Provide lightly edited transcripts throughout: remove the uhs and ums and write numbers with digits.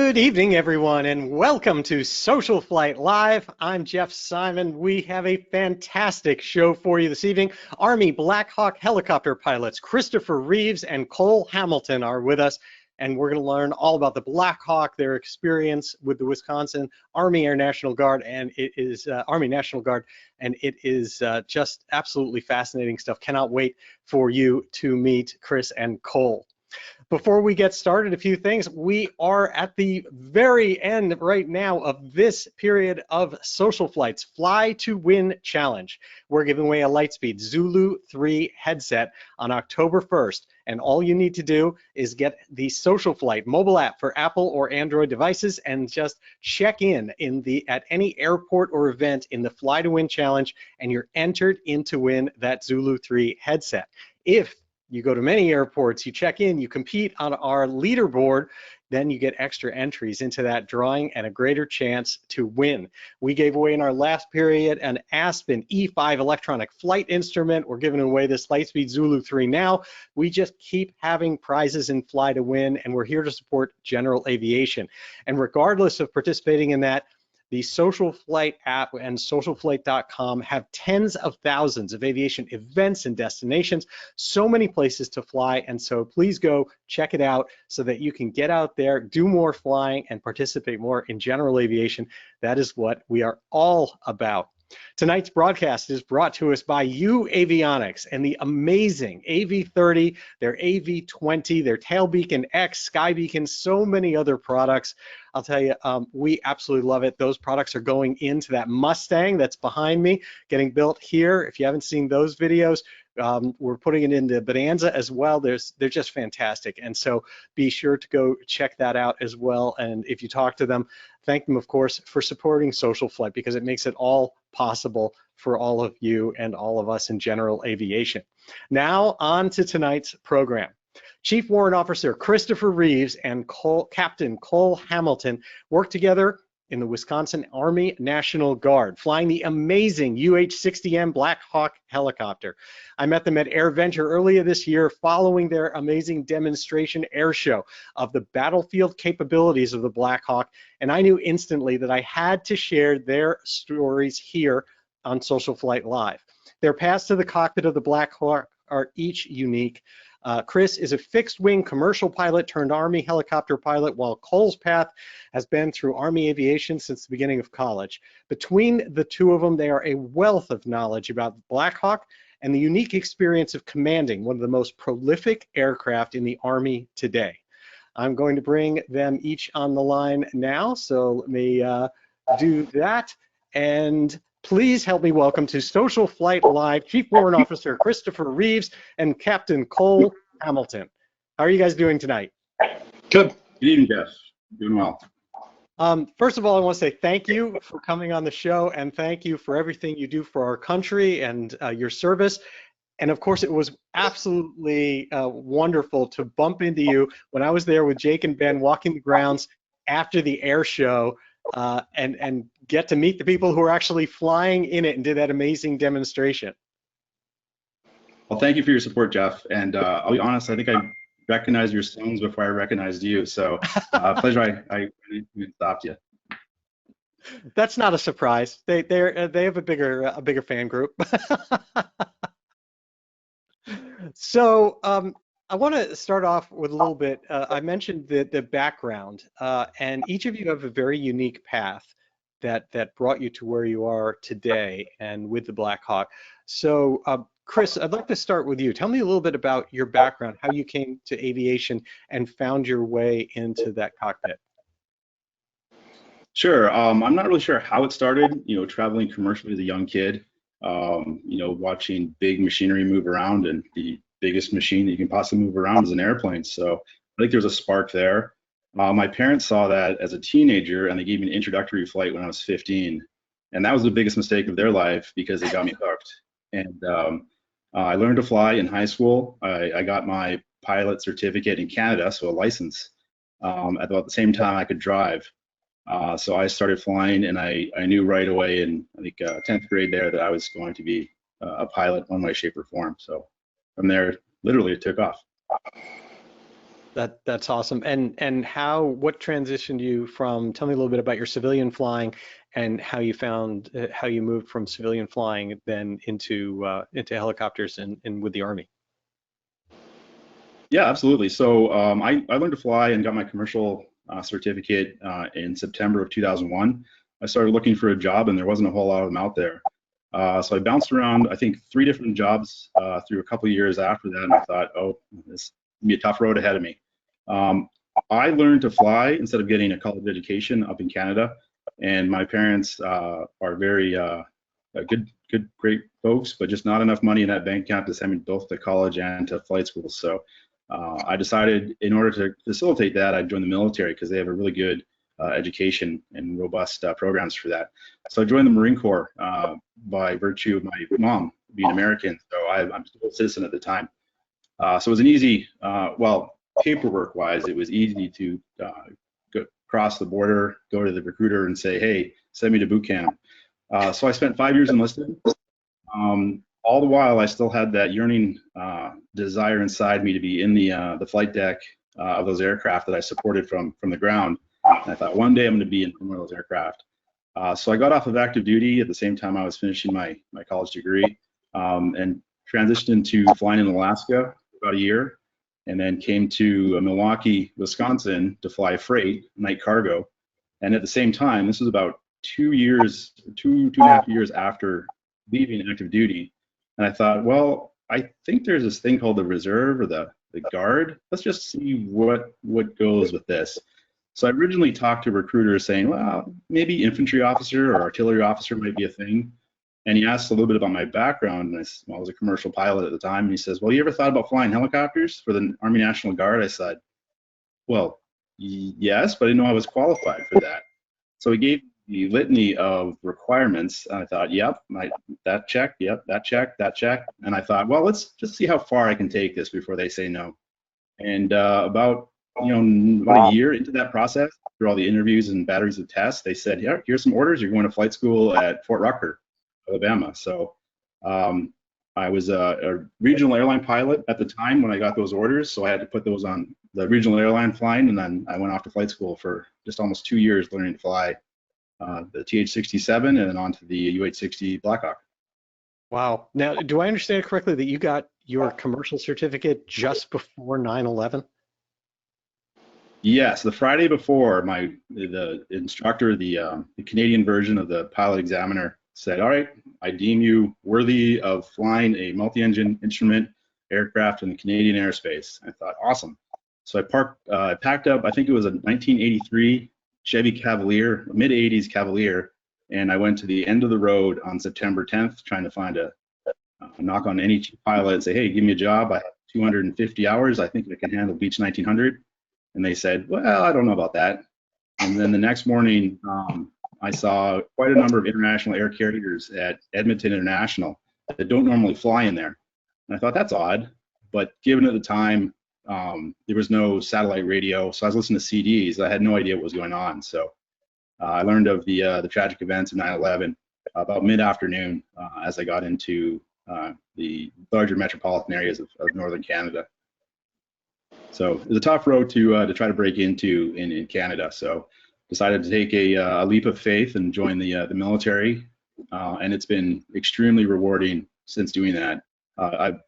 Good evening, everyone, and welcome to SocialFlight Live. I'm Jeff Simon. We have a fantastic show for you this evening. Army Blackhawk Helicopter pilots Christopher Reeves and Cole Hamilton are with us, and we're going to learn all about the Blackhawk, their experience with the Wisconsin Army Air National Guard, and it is Army National Guard, and it is just absolutely fascinating stuff. Cannot wait for you to meet Chris and Cole. Before we get started, a few things. We are at the very end right now of this period of SocialFlight's Fly to Win Challenge. We're giving away a Lightspeed Zulu 3 headset on October 1st, and all you need to do is get the SocialFlight mobile app for Apple or Android devices and just check in at any airport or event in the Fly to Win Challenge, and you're entered in to win that Zulu 3 headset. If you go to many airports, you check in, you compete on our leaderboard, then you get extra entries into that drawing and a greater chance to win. We gave away in our last period an Aspen E5 electronic flight instrument. We're giving away this Lightspeed Zulu 3 now. We just keep having prizes in Fly to Win, and we're here to support General Aviation. And regardless of participating in that, the SocialFlight app and SocialFlight.com have tens of thousands of aviation events and destinations, so many places to fly, and so please go check it out so that you can get out there, do more flying, and participate more in general aviation. That is what we are all about. Tonight's broadcast is brought to us by Avionics and the amazing AV30, their AV20, their Tailbeacon X, Skybeacon, so many other products. I'll tell you, we absolutely love it. Those products are going into that Mustang that's behind me, getting built here. If you haven't seen those videos, we're putting it into Bonanza as well. They're just fantastic, and so be sure to go check that out as well. And if you talk to them, thank them, of course, for supporting SocialFlight, because it makes it all possible for all of you and all of us in general aviation. Now on to tonight's program. Chief Warrant Officer Christopher Reeves and Captain Cole Hamilton work together in the Wisconsin Army National Guard, flying the amazing UH-60M Blackhawk Helicopter. I met them at AirVenture earlier this year following their amazing demonstration air show of the battlefield capabilities of the Blackhawk, and I knew instantly that I had to share their stories here on SocialFlight Live. Their paths to the cockpit of the Blackhawk are each unique. Chris is a fixed-wing commercial pilot turned Army helicopter pilot, while Cole's path has been through Army aviation since the beginning of college. Between the two of them, they are a wealth of knowledge about Blackhawk and the unique experience of commanding one of the most prolific aircraft in the Army today. I'm going to bring them each on the line now, so let me do that. And please help me welcome to SocialFlight Live Chief Warrant Officer Christopher Reeves and Captain Cole Hamilton. How are you guys doing tonight? Good. Good evening, Jeff. Doing well. First of all, I want to say thank you for coming on the show, and thank you for everything you do for our country and your service. And of course, it was absolutely wonderful to bump into you when I was there with Jake and Ben walking the grounds after the air show. And get to meet the people who are actually flying in it and did that amazing demonstration. Well, thank you for your support, Jeff. And I'll be honest, I think I recognized your songs before I recognized you. So pleasure. I stopped you. That's not a surprise. They have a bigger fan group. So I want to start off with a little bit. I mentioned the background, and each of you have a very unique path that brought you to where you are today and with the Blackhawk. So Chris, I'd like to start with you. Tell me a little bit about your background, how you came to aviation and found your way into that cockpit. Sure. I'm not really sure how it started, traveling commercially as a young kid, watching big machinery move around, and the biggest machine that you can possibly move around is an airplane. So I think there's a spark there. My parents saw that as a teenager, and they gave me an introductory flight when I was 15. And that was the biggest mistake of their life because it got me hooked. And I learned to fly in high school. I got my pilot certificate in Canada, so a license. At about the same time I could drive. So I started flying, and I knew right away in, I think, 10th grade there that I was going to be a pilot one way, shape, or form. So from there, literally, it took off. That's awesome. And what transitioned you from, tell me a little bit about your civilian flying and how you found, how you moved from civilian flying then into helicopters and with the Army. Yeah, absolutely. So I learned to fly and got my commercial certificate in September of 2001. I started looking for a job, and there wasn't a whole lot of them out there. So I bounced around, I think, 3 different jobs through a couple of years after that, and I thought, oh, this will be a tough road ahead of me. I learned to fly instead of getting a college education up in Canada, and my parents are very great folks, but just not enough money in that bank account to send me both to college and to flight school. So I decided, in order to facilitate that, I'd join the military because they have a really good education and robust programs for that. So I joined the Marine Corps by virtue of my mom being American. So I'm still a citizen at the time. So it was an easy, well, paperwork-wise, it was easy to go cross the border, go to the recruiter and say, hey, send me to boot camp. So I spent 5 years enlisted. All the while, I still had that yearning desire inside me to be in the flight deck of those aircraft that I supported from the ground. And I thought one day I'm going to be in one of those aircraft. So I got off of active duty at the same time I was finishing my college degree, and transitioned into flying in Alaska for about a year, and then came to Milwaukee, Wisconsin to fly freight, night cargo. And at the same time, this was about 2 years, two and a half years after leaving active duty. And I thought, well, I think there's this thing called the reserve or the guard. Let's just see what goes with this. So I originally talked to recruiters saying, well, maybe infantry officer or artillery officer might be a thing. And he asked a little bit about my background. And I was a commercial pilot at the time. And he says, well, you ever thought about flying helicopters for the Army National Guard? I said, well, yes, but I didn't know I was qualified for that. So he gave the litany of requirements. And I thought, yep, that check, yep, that check, that check. And I thought, well, let's just see how far I can take this before they say no. And about a year into that process, through all the interviews and batteries of tests, they said, yeah, here's some orders. You're going to flight school at Fort Rucker, Alabama. So I was a regional airline pilot at the time when I got those orders. So I had to put those on the regional airline flying. And then I went off to flight school for just almost 2 years learning to fly the UH-60M and then on to the UH-60 Blackhawk. Wow. Now, do I understand correctly that you got your commercial certificate just before 9/11? Yes, the Friday before, the instructor, the Canadian version of the pilot examiner said, all right, I deem you worthy of flying a multi-engine instrument aircraft in the Canadian airspace. I thought, awesome. So I packed up, I think it was a 1983 Chevy Cavalier, mid-80s Cavalier, and I went to the end of the road on September 10th trying to find a knock on any pilot and say, hey, give me a job. I have 250 hours. I think I can handle Beach 1900. And they said, well, I don't know about that. And then the next morning, I saw quite a number of international air carriers at Edmonton International that don't normally fly in there. And I thought, that's odd. But given at the time, there was no satellite radio, so I was listening to CDs. I had no idea what was going on. So I learned of the tragic events of 9/11 about mid-afternoon as I got into the larger metropolitan areas of northern Canada. So it was a tough road to try to break into in Canada. So decided to take a leap of faith and join the military, and it's been extremely rewarding since doing that.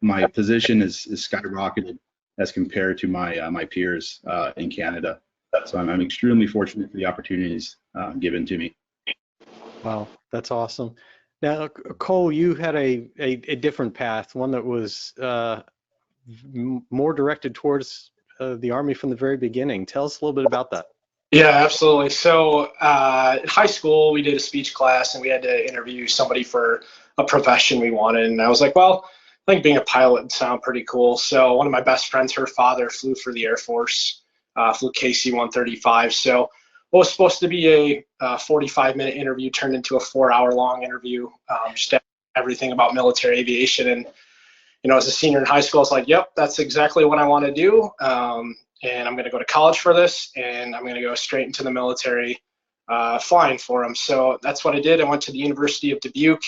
My position is skyrocketed as compared to my peers in Canada. So I'm extremely fortunate for the opportunities given to me. Wow, that's awesome. Now, Cole, you had a different path, one that was more directed towards the Army from the very beginning. Tell us a little bit about that. Yeah, absolutely. So in high school, we did a speech class and we had to interview somebody for a profession we wanted. And I was like, well, I think being a pilot would sound pretty cool. So one of my best friends, her father flew for the Air Force, flew KC-135. So what was supposed to be a 45-minute interview turned into a 4-hour-long interview, just everything about military aviation. And, as a senior in high school, I was like, yep, that's exactly what I want to do. And I'm going to go to college for this, and I'm going to go straight into the military flying for them. So that's what I did. I went to the University of Dubuque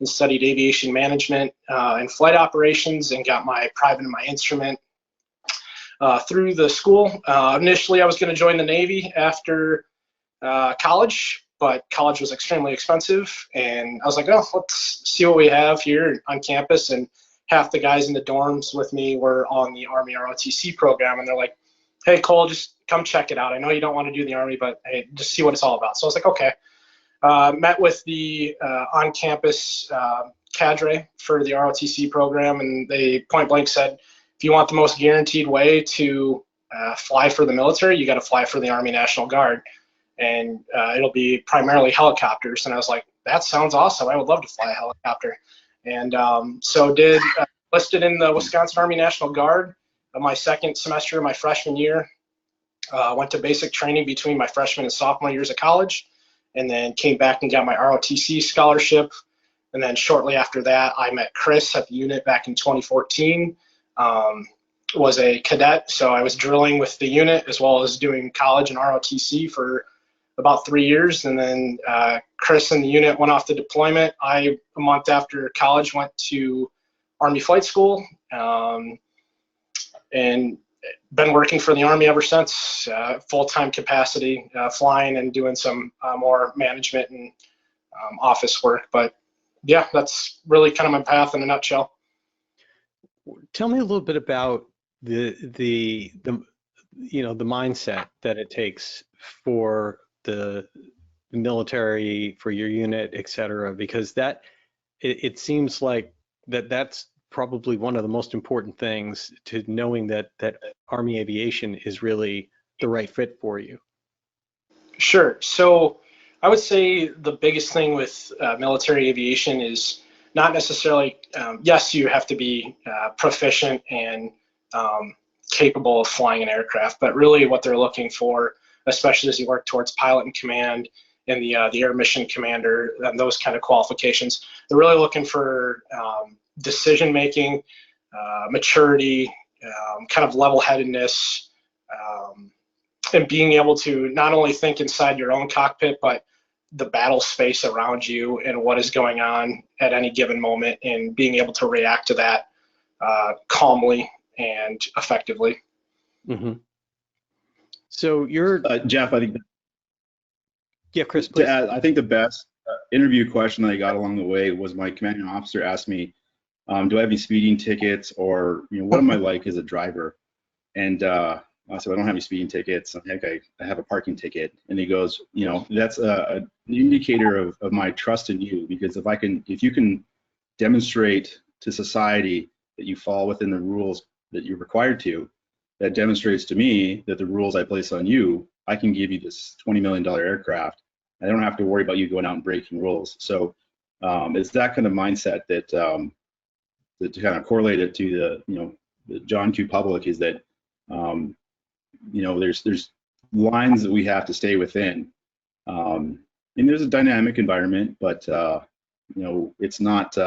and studied aviation management and flight operations and got my private and my instrument. through the school. Initially, I was going to join the Navy after college, but college was extremely expensive, and I was like, oh, let's see what we have here on campus. And half the guys in the dorms with me were on the Army ROTC program, and they're like, hey, Cole, just come check it out. I know you don't want to do the Army, but hey, just see what it's all about. So I was like, okay. Met with the on-campus cadre for the ROTC program, and they point blank said, if you want the most guaranteed way to fly for the military, you got to fly for the Army National Guard, and it'll be primarily helicopters. And I was like, that sounds awesome. I would love to fly a helicopter. And so did listed in the Wisconsin Army National Guard my second semester of my freshman year. Went to basic training between my freshman and sophomore years of college, and then came back and got my ROTC scholarship. And then shortly after that, I met Chris at the unit back in 2014. Was a cadet, so I was drilling with the unit as well as doing college and ROTC for about 3 years. And then Chris and the unit went off to deployment. A month after college, went to Army Flight School, and been working for the Army ever since, full-time capacity, flying and doing some more management and office work. But yeah, that's really kind of my path in a nutshell. Tell me a little bit about the mindset that it takes for the military, for your unit, et cetera, because it seems like that's probably one of the most important things, to knowing that Army aviation is really the right fit for you. Sure. So I would say the biggest thing with military aviation is not necessarily, yes, you have to be proficient and capable of flying an aircraft, but really what they're looking for, especially as you work towards pilot in command and the air mission commander and those kind of qualifications, they're really looking for decision making, maturity, kind of level-headedness, and being able to not only think inside your own cockpit, but the battle space around you and what is going on at any given moment, and being able to react to that calmly and effectively. Mm-hmm. So you're Jeff, I think. Yeah, Chris, please. To add, I think the best interview question that I got along the way was my commanding officer asked me, do I have any speeding tickets, or what am I like as a driver? And I said, I don't have any speeding tickets. I think I have a parking ticket. And he goes, that's an indicator of my trust in you, because if you can demonstrate to society that you fall within the rules that you're required to, that demonstrates to me that the rules I place on you, I can give you this $20 million aircraft. I don't have to worry about you going out and breaking rules. So it's that kind of mindset that to kind of correlate it to the John Q. public is that there's lines that we have to stay within, and there's a dynamic environment, but it's not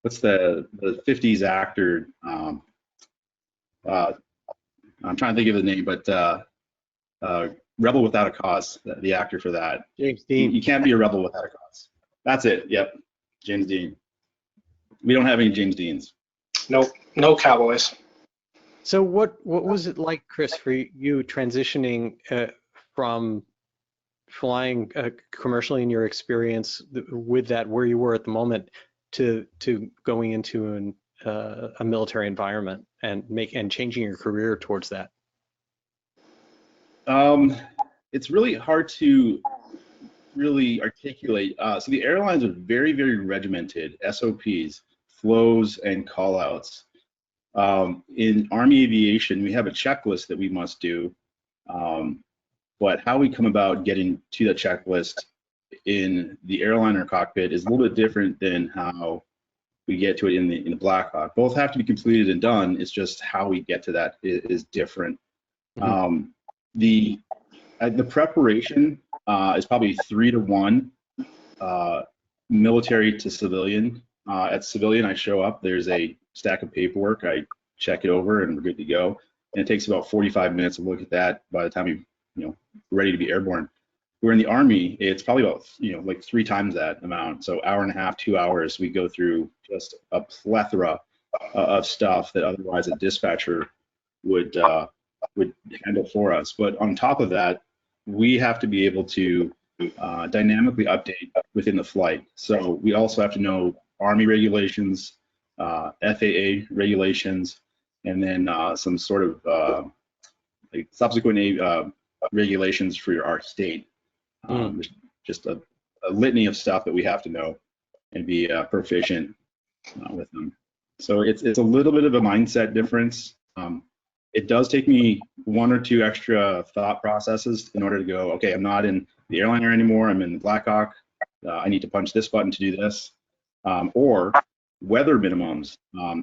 what's the 50s actor, I'm trying to think of the name, but Rebel Without a Cause, the actor for that. James Dean. You can't be a rebel without a cause. That's it. Yep, James Dean. We don't have any James Deans. Nope, no Cowboys. So what was it like, Chris, for you transitioning from flying commercially in your experience with that, where you were at the moment, to going into a military environment and changing your career towards that? It's really hard to really articulate. So the airlines are very, very regimented, SOPs, flows, and callouts. In Army aviation, we have a checklist that we must do, but how we come about getting to that checklist in the airliner cockpit is a little bit different than how we get to it in the Blackhawk. Both have to be completed and done. It's just how we get to that is different. Mm-hmm. The preparation is probably 3 to 1, military to civilian. At civilian, I show up, there's a stack of paperwork, I check it over, and we're good to go. And it takes about 45 minutes to look at that by the time you're ready to be airborne. We're in the Army, it's probably about like 3 times that amount. So hour and a half, 2 hours, we go through just a plethora of stuff that otherwise a dispatcher would handle for us. But on top of that, we have to be able to dynamically update within the flight. So we also have to know Army regulations, FAA regulations, and then some sort of like subsequent regulations for our state. There's just a litany of stuff that we have to know and be proficient with them. So it's a little bit of a mindset difference. It does take me one or two extra thought processes in order to go, okay, I'm not in the airliner anymore, I'm in the Blackhawk. I need to punch this button to do this. Or weather minimums.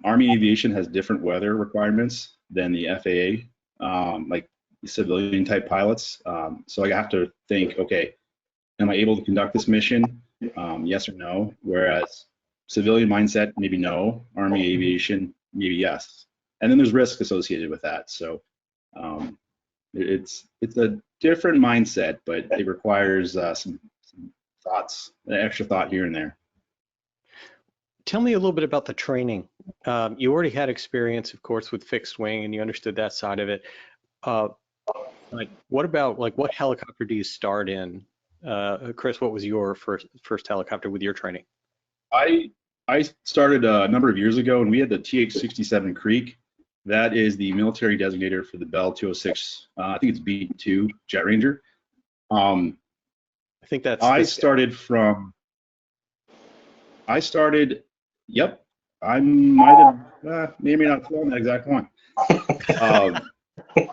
Army Aviation has different weather requirements than the FAA, like civilian type pilots. So I have to think, okay, am I able to conduct this mission? Yes or no? Whereas civilian mindset, maybe no. Army Aviation, maybe yes. And then there's risk associated with that. So it's a different mindset, but it requires some thoughts, an extra thought here and there. Tell me a little bit about the training. You already had experience, of course, with fixed wing, and you understood that side of it. Like, what about, like, what helicopter do you start in? Chris, what was your first helicopter with your training? I started a number of years ago, and we had the UH-60M Creek. That is the military designator for the Bell 206. I think it's B2 Jet Ranger. I think that's. Yep. I might have maybe not flown that exact one. I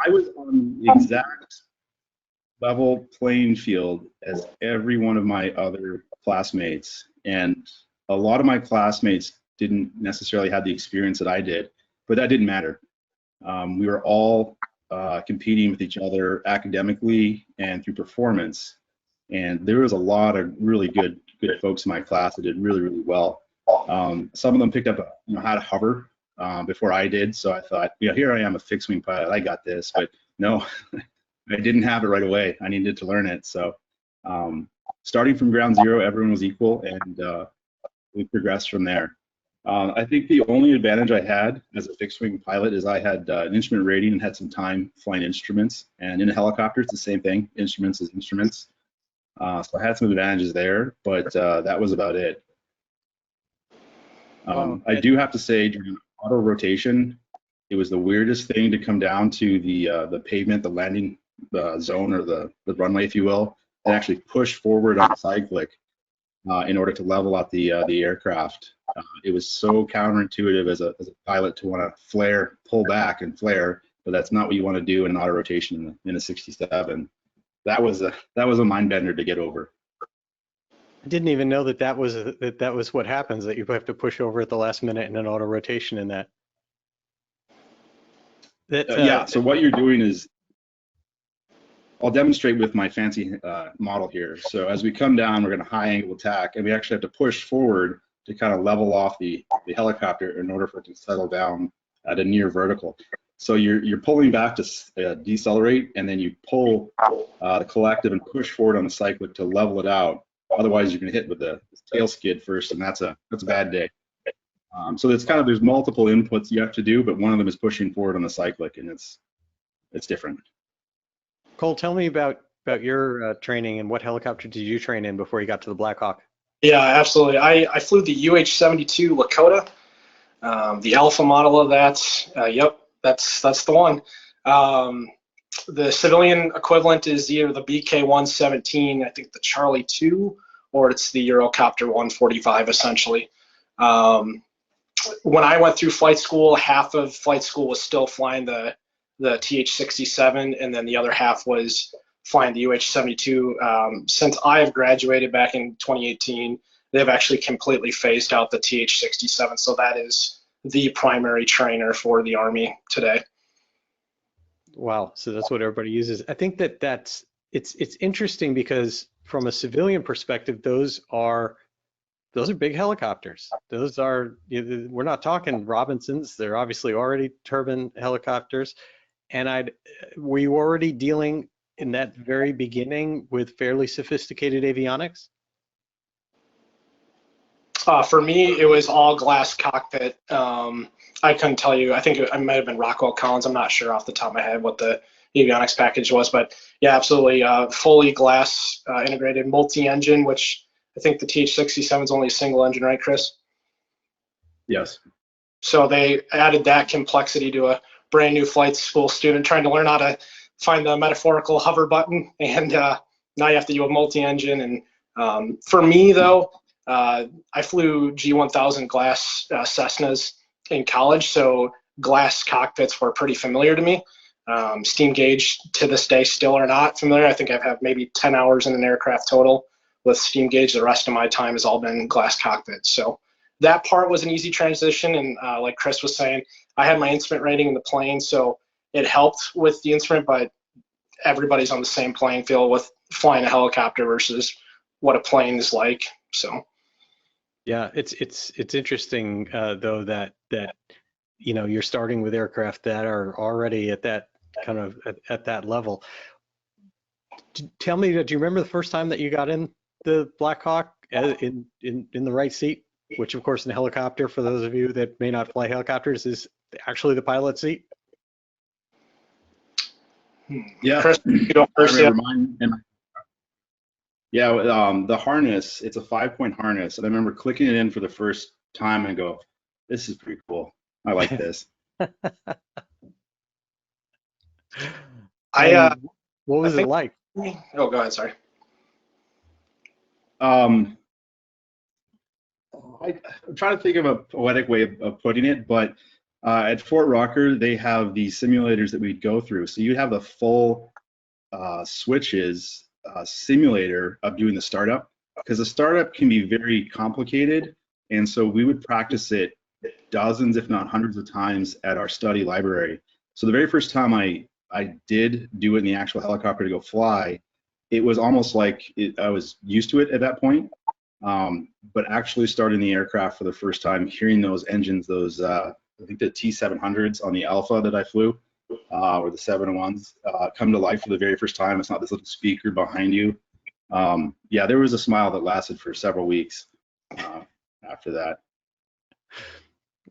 was on the exact level playing field as every one of my other classmates, and a lot of my classmates didn't necessarily have the experience that I did, but that didn't matter. We were all competing with each other academically and through performance, and there was a lot of really good folks in my class that did really well. Some of them picked up how to hover before I did, so I thought, here I am, a fixed wing pilot, I got this. But no, I didn't have it right away. I needed to learn it. So starting from ground zero, everyone was equal, and we progressed from there. I think the only advantage I had as a fixed wing pilot is I had an instrument rating and had some time flying instruments. And in a helicopter, it's the same thing. Instruments is instruments. So I had some advantages there, but that was about it. I do have to say, during auto rotation, it was the weirdest thing to come down to the pavement, the landing zone, or the runway, if you will, and actually push forward on the side click in order to level out the aircraft. It was so counterintuitive as a pilot to want to pull back and flare, but that's not what you want to do in an auto rotation in a 67. That was a mind bender to get over. I didn't even know that was what happens, that you have to push over at the last minute in an auto rotation in that. Yeah, so what you're doing is, I'll demonstrate with my fancy model here. So as we come down, we're going to high angle attack, and we actually have to push forward to kind of level off the helicopter in order for it to settle down at a near vertical. So you're pulling back to decelerate, and then you pull the collective and push forward on the cyclic to level it out. Otherwise, you're going to hit with the tail skid first, and that's a bad day. So it's kind of, there's multiple inputs you have to do, but one of them is pushing forward on the cyclic, and it's different. Cole, tell me about your training, and what helicopter did you train in before you got to the Blackhawk? Yeah, absolutely. I flew the UH-72 Lakota, the alpha model of that. Yep, that's the one. The civilian equivalent is either the BK-117, I think the Charlie 2, or it's the Eurocopter 145, essentially. When I went through flight school, half of flight school was still flying the TH-67, and then the other half was flying the UH-72. Since I have graduated back in 2018, they've actually completely phased out the TH-67, so that is the primary trainer for the Army today. Wow, so that's what everybody uses. I think it's interesting because from a civilian perspective, those are big helicopters. Those are, we're not talking Robinsons. They're obviously already turbine helicopters. And were you already dealing in that very beginning with fairly sophisticated avionics? For me, it was all glass cockpit. I couldn't tell you. I think it might have been Rockwell Collins. I'm not sure off the top of my head what the avionics package was, but yeah, absolutely. Fully glass integrated multi-engine, which I think the TH-60M is only a single engine, right, Chris? Yes. So they added that complexity to a brand new flight school student trying to learn how to find the metaphorical hover button, and now you have to do a multi-engine. And for me, though, I flew G1000 glass Cessnas in college, so glass cockpits were pretty familiar to me. Steam gauge to this day still are not familiar. I think I've had maybe 10 hours in an aircraft total with steam gauge. The rest of my time has all been glass cockpits. So that part was an easy transition. And like Chris was saying, I had my instrument rating in the plane, so it helped with the instrument, but everybody's on the same playing field with flying a helicopter versus what a plane is like. So Yeah, it's interesting though that you're starting with aircraft that are already at that kind of at that level. Tell me, do you remember the first time that you got in the Blackhawk in the right seat? Which, of course, in a helicopter, for those of you that may not fly helicopters, is actually the pilot seat. Yeah, Chris, you go I first. remember mine. Yeah, the harness, it's a 5-point harness. And I remember clicking it in for the first time and go, this is pretty cool. I like this. What was it like? Oh, go ahead. Sorry. I'm trying to think of a poetic way of putting it, but at Fort Rucker, they have these simulators that we'd go through. So you'd have the full switches simulator of doing the startup, because the startup can be very complicated. And so we would practice it dozens, if not hundreds of times at our study library. So the very first time I did do it in the actual helicopter to go fly, it was almost like I was used to it at that point. But actually starting the aircraft for the first time, hearing those engines, those I think the T700s on the Alpha that I flew, or the 701s, come to life for the very first time. It's not this little speaker behind you. Yeah, there was a smile that lasted for several weeks after that.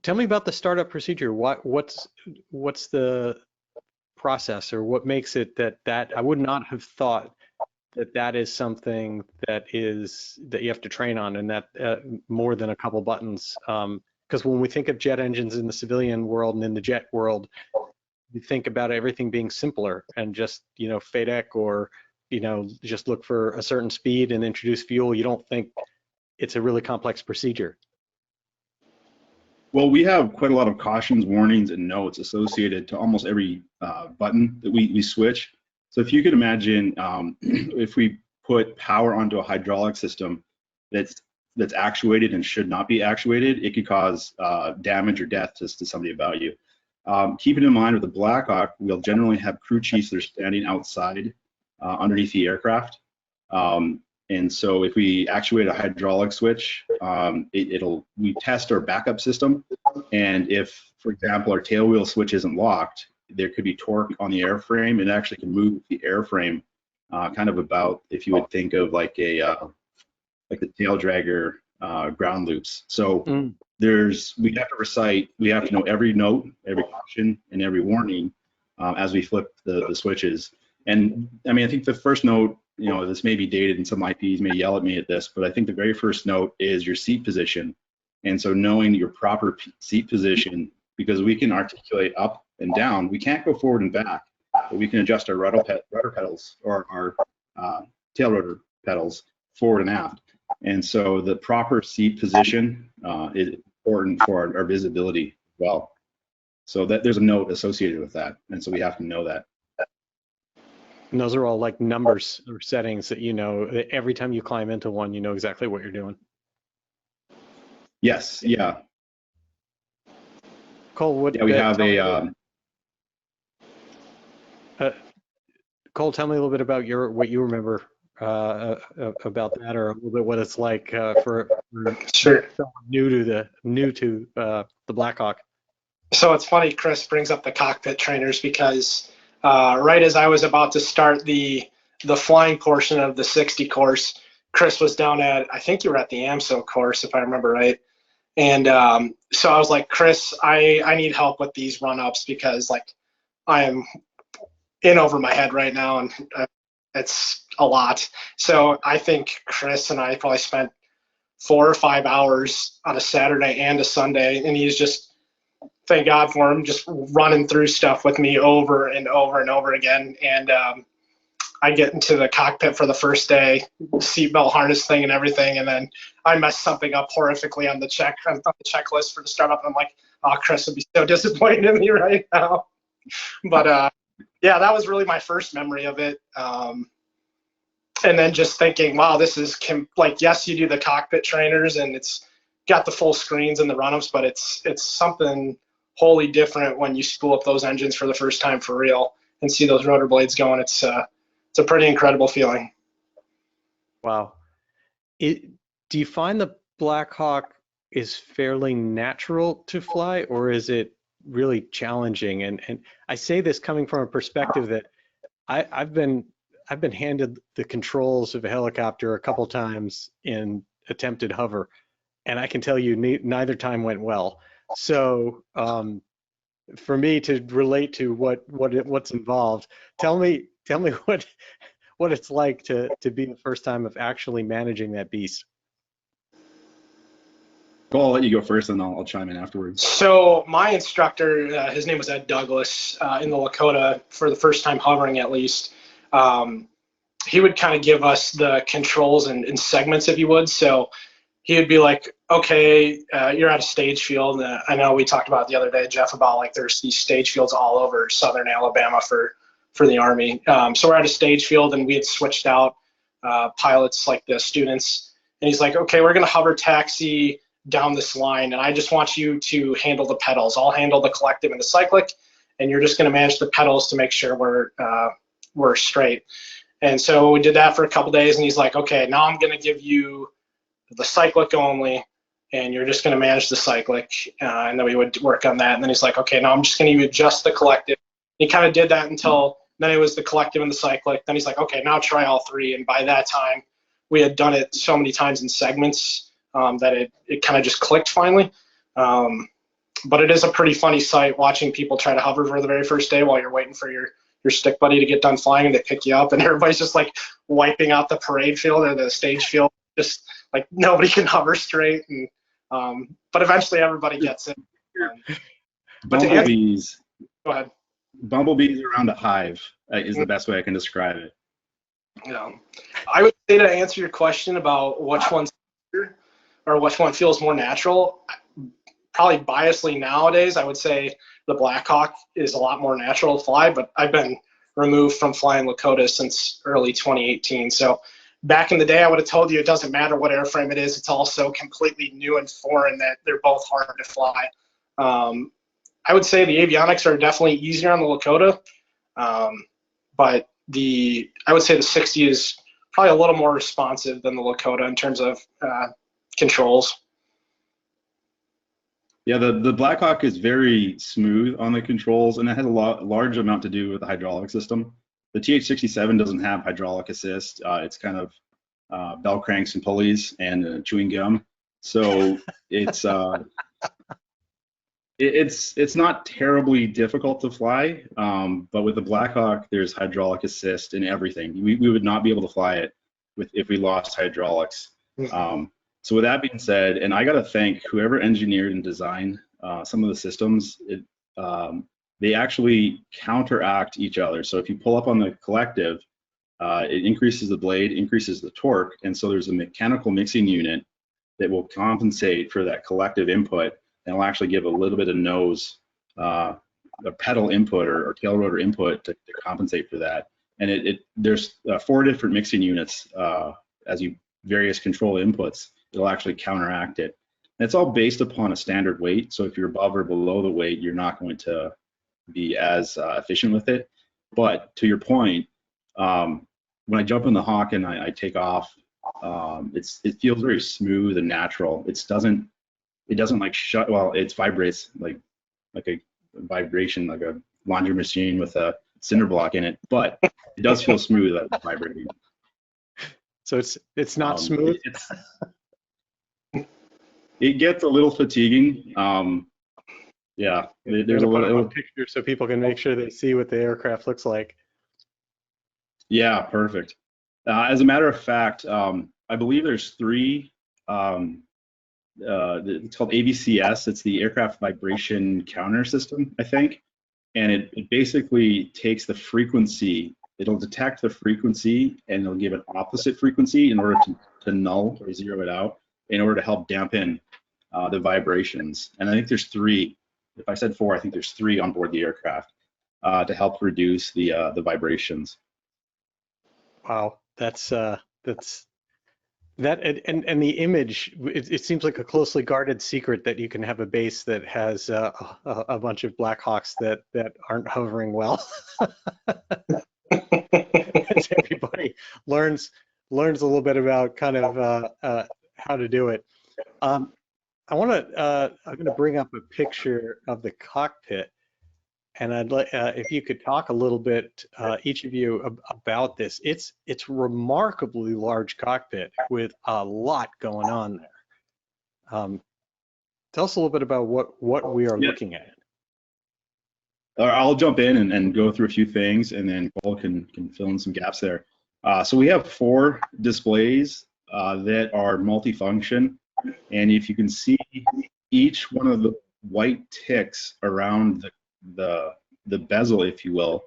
Tell me about the startup procedure. What's the process, or what makes it that I would not have thought that is something that you have to train on, and that more than a couple buttons. Because when we think of jet engines in the civilian world and in the jet world, we think about everything being simpler and just FADEC, or just look for a certain speed and introduce fuel. You don't think it's a really complex procedure. Well, we have quite a lot of cautions, warnings, and notes associated to almost every button that we switch. So if you could imagine, if we put power onto a hydraulic system that's actuated and should not be actuated, it could cause damage or death to somebody of value. Keeping in mind with the Blackhawk, we'll generally have crew chiefs that are standing outside underneath the aircraft. And so if we actuate a hydraulic switch, we test our backup system. And if, for example, our tail wheel switch isn't locked, there could be torque on the airframe, and it actually can move the airframe kind of about, if you would think of like the tail dragger ground loops. So we have to know every note, every caution, and every warning as we flip the switches. And I mean, I think the first note, this may be dated and some IPs may yell at me at this, but I think the very first note is your seat position. And so knowing your proper seat position, because we can articulate up and down, we can't go forward and back, but we can adjust our rudder pedals or our tail rotor pedals forward and aft. And so the proper seat position is important for our visibility as well. So that there's a note associated with that. And so we have to know that. And those are all like numbers or settings that every time you climb into one, you know exactly what you're doing. Yes, yeah. Cole, we have Cole, tell me a little bit about what you remember about that, or a little bit what it's like for Sure. someone new to the Blackhawk. So it's funny Chris brings up the cockpit trainers, because right as I was about to start the flying portion of the 60 course, Chris was down at, I think you were at the AMSO course, if I remember right. And so I was like, Chris, I need help with these run-ups because like I am in over my head right now, and it's a lot. So I think Chris and I probably spent 4 or 5 hours on a Saturday and a Sunday, and he's just, thank God for him, just running through stuff with me over and over and over again. And I get into the cockpit for the first day, seatbelt harness thing and everything, and then I messed something up horrifically on the checklist for the startup. And I'm like, oh, Chris would be so disappointed in me right now. But yeah, that was really my first memory of it. And then just thinking, wow, this is like, yes, you do the cockpit trainers and it's got the full screens and the run-ups, but it's something wholly different when you spool up those engines for the first time for real and see those rotor blades going. It's a pretty incredible feeling. Wow. Do you find the Blackhawk is fairly natural to fly, or is it really challenging? And I say this coming from a perspective that I've been handed the controls of a helicopter a couple times in attempted hover, and I can tell you neither time went well. So for me to relate to what's involved, tell me what it's like to be the first time of actually managing that beast. Well, I'll let you go first, and I'll chime in afterwards. So my instructor, his name was Ed Douglas, in the Lakota for the first time hovering at least. He would kind of give us the controls in segments, if you would. So he would be like, okay, you're at a stage field. I know we talked about it the other day, Jeff, about like there's these stage fields all over southern Alabama for the Army. So we're at a stage field, and we had switched out pilots, like the students. And he's like, okay, we're going to hover taxi down this line, and I just want you to handle the pedals. I'll handle the collective and the cyclic, and you're just going to manage the pedals to make sure we're straight. And so we did that for a couple days, and he's like, okay, now I'm going to give you the cyclic only, and you're just going to manage the cyclic. And then we would work on that. And then he's like, okay, now I'm just going to adjust the collective. He kind of did that until then it was the collective and the cyclic. Then he's like, okay, now try all three. And by that time, we had done it so many times in segments that it kind of just clicked finally. But it is a pretty funny sight watching people try to hover for the very first day while you're waiting for your stick buddy to get done flying, and they pick you up, and everybody's just like wiping out the parade field or the stage field. Just like nobody can hover straight. And but eventually everybody gets it. Bumblebees. Go ahead. Bumblebees around a hive is the best way I can describe it. Yeah, I would say, to answer your question about which one's or which one feels more natural, probably biasly nowadays, I would say the Blackhawk is a lot more natural to fly, but I've been removed from flying Lakota since early 2018. So back in the day, I would have told you it doesn't matter what airframe it is. It's all so completely new and foreign that they're both hard to fly. I would say the avionics are definitely easier on the Lakota, but I would say the 60 is probably a little more responsive than the Lakota in terms of controls. Yeah, the Blackhawk is very smooth on the controls, and it has a large amount to do with the hydraulic system. The TH-60M doesn't have hydraulic assist. It's kind of bell cranks and pulleys and chewing gum. So it's it's not terribly difficult to fly, but with the Blackhawk, there's hydraulic assist in everything. We would not be able to fly it if we lost hydraulics. So with that being said, and I got to thank whoever engineered and designed some of the systems, they actually counteract each other. So if you pull up on the collective, it increases the blade, increases the torque, and so there's a mechanical mixing unit that will compensate for that collective input, and will actually give a little bit of nose, the pedal input or tail rotor input to compensate for that. And there's 4 different mixing units as you various control inputs. It'll actually counteract it. And it's all based upon a standard weight. So if you're above or below the weight, you're not going to be as efficient with it. But to your point, when I jump in the Hawk and I take off, it feels very smooth and natural. It doesn't like shut. Well, it vibrates like a vibration, like a laundry machine with a cinder block in it. But it does feel smooth at vibrating. So it's not smooth. It gets a little fatiguing. Yeah, there's a little picture so people can make sure they see what the aircraft looks like. Yeah, perfect. As a matter of fact, I believe there's three. It's called AVCS. It's the Aircraft Vibration Counter System, I think. And it basically takes the frequency. It'll detect the frequency and it'll give an opposite frequency in order to null or zero it out in order to help dampen the vibrations. And I think there's three. If I said four, I think there's three on board the aircraft to help reduce the vibrations. Wow, that's that and the image. It seems like a closely guarded secret that you can have a base that has a bunch of Blackhawks that aren't hovering well. As everybody learns a little bit about kind of how to do it. I'm going to bring up a picture of the cockpit, and I'd like if you could talk a little bit, each of you, about this. It's remarkably large cockpit with a lot going on there. Tell us a little bit about what we are looking at. I'll jump in and go through a few things, and then Paul can fill in some gaps there. So we have 4 displays that are multifunction, and if you can see each one of the white ticks around the bezel, if you will,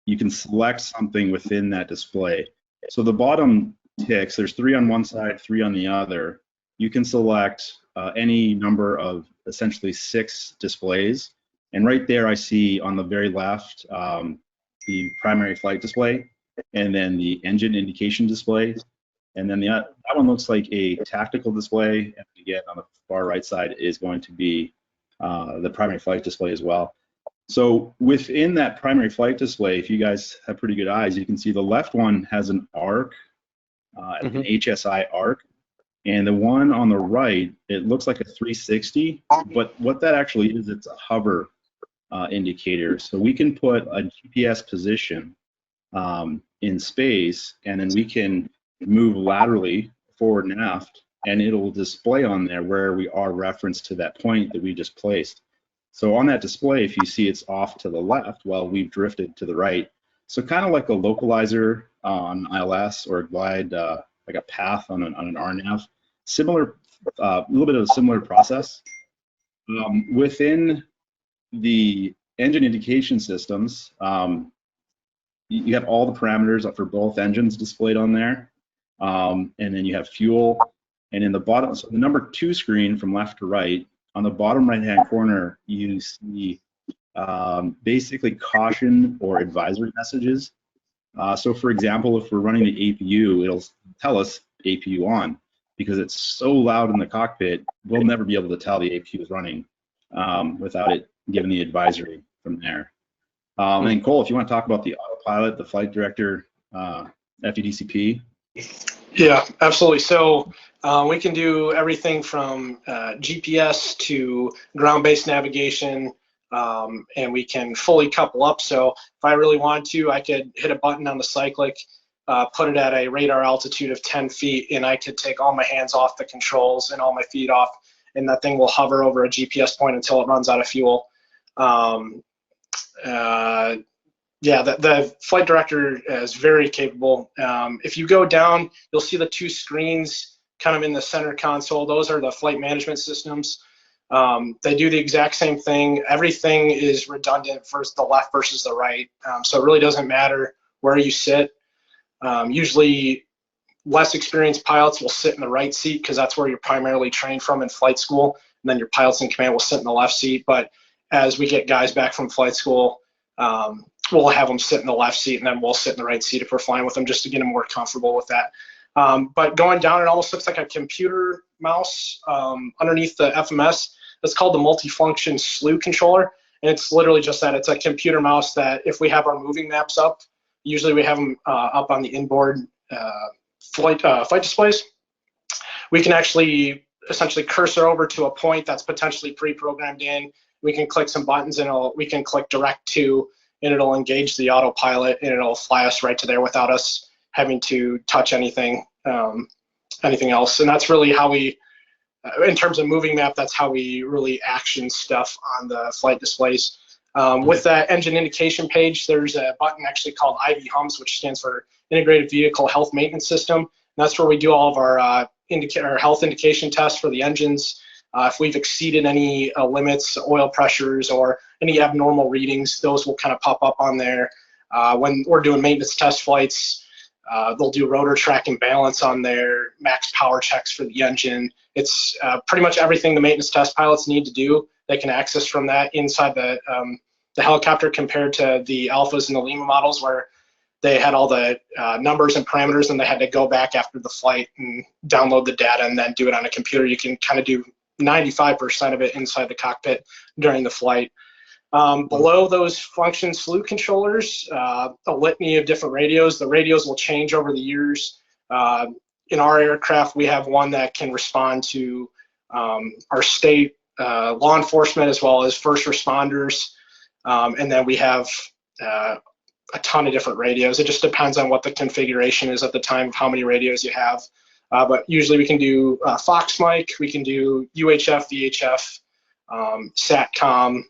you can select something within that display. So the bottom ticks, there's 3 on one side, 3 on the other. You can select any number of essentially 6 displays. And right there I see on the very left the primary flight display, and then the engine indication display. And then that one looks like a tactical display. And again, on the far right side is going to be the primary flight display as well. So within that primary flight display, if you guys have pretty good eyes, you can see the left one has an arc, an HSI arc. And the one on the right, it looks like a 360, but what that actually is, it's a hover indicator. So we can put a GPS position in space, and then we can move laterally forward and aft, and it'll display on there where we are referenced to that point that we just placed. So on that display, if you see it's off to the left, well, we've drifted to the right. So kind of like a localizer on ILS or a glide, like a path on an RNAV. Similar, a little bit of a similar process. Within the engine indication systems, you have all the parameters for both engines displayed on there, and then you have fuel. And in the bottom, so the number 2 screen from left to right, on the bottom right-hand corner, you see basically caution or advisory messages. So for example, if we're running the APU, it'll tell us APU on. Because it's so loud in the cockpit, we'll never be able to tell the APU is running without it giving the advisory from there. And Cole, if you want to talk about the autopilot, the flight director, FEDCP. Yeah, absolutely. So we can do everything from GPS to ground-based navigation, and we can fully couple up. So if I really wanted to, I could hit a button on the cyclic, put it at a radar altitude of 10 feet, and I could take all my hands off the controls and all my feet off, and that thing will hover over a GPS point until it runs out of fuel. Yeah, the flight director is very capable. If you go down, you'll see the 2 screens kind of in the center console. Those are the flight management systems. They do the exact same thing. Everything is redundant for the left versus the right, so it really doesn't matter where you sit. Usually less experienced pilots will sit in the right seat because that's where you're primarily trained from in flight school, and then your pilots in command will sit in the left seat. But as we get guys back from flight school, we'll have them sit in the left seat, and then we'll sit in the right seat if we're flying with them, just to get them more comfortable with that. But going down, it almost looks like a computer mouse underneath the FMS. That's called the multifunction slew controller, and it's literally just that. It's a computer mouse that if we have our moving maps up, usually we have them up on the inboard flight displays. We can actually essentially cursor over to a point that's potentially pre-programmed in. We can click some buttons, and we can click direct to, and it'll engage the autopilot, and it'll fly us right to there without us having to touch anything. anything else. And that's really how we, in terms of moving map, that's how we really action stuff on the flight displays. With that engine indication page, there's a button actually called IV HUMS, which stands for Integrated Vehicle Health Maintenance System. And that's where we do all of our health indication tests for the engines. If we've exceeded any limits, oil pressures, or any abnormal readings, those will kind of pop up on there. When we're doing maintenance test flights, they'll do rotor track and balance on there, max power checks for the engine. It's pretty much everything the maintenance test pilots need to do. They can access from that inside the helicopter, compared to the Alphas and the Lima models, where they had all the numbers and parameters, and they had to go back after the flight and download the data and then do it on a computer. You can kind of do 95% of it inside the cockpit during the flight. Below those function slew controllers, a litany of different radios. The radios will change over the years. In our aircraft, we have one that can respond to our state law enforcement as well as first responders. And then we have a ton of different radios. It just depends on what the configuration is at the time of how many radios you have. But usually we can do Fox mic, we can do UHF, VHF, SATCOM,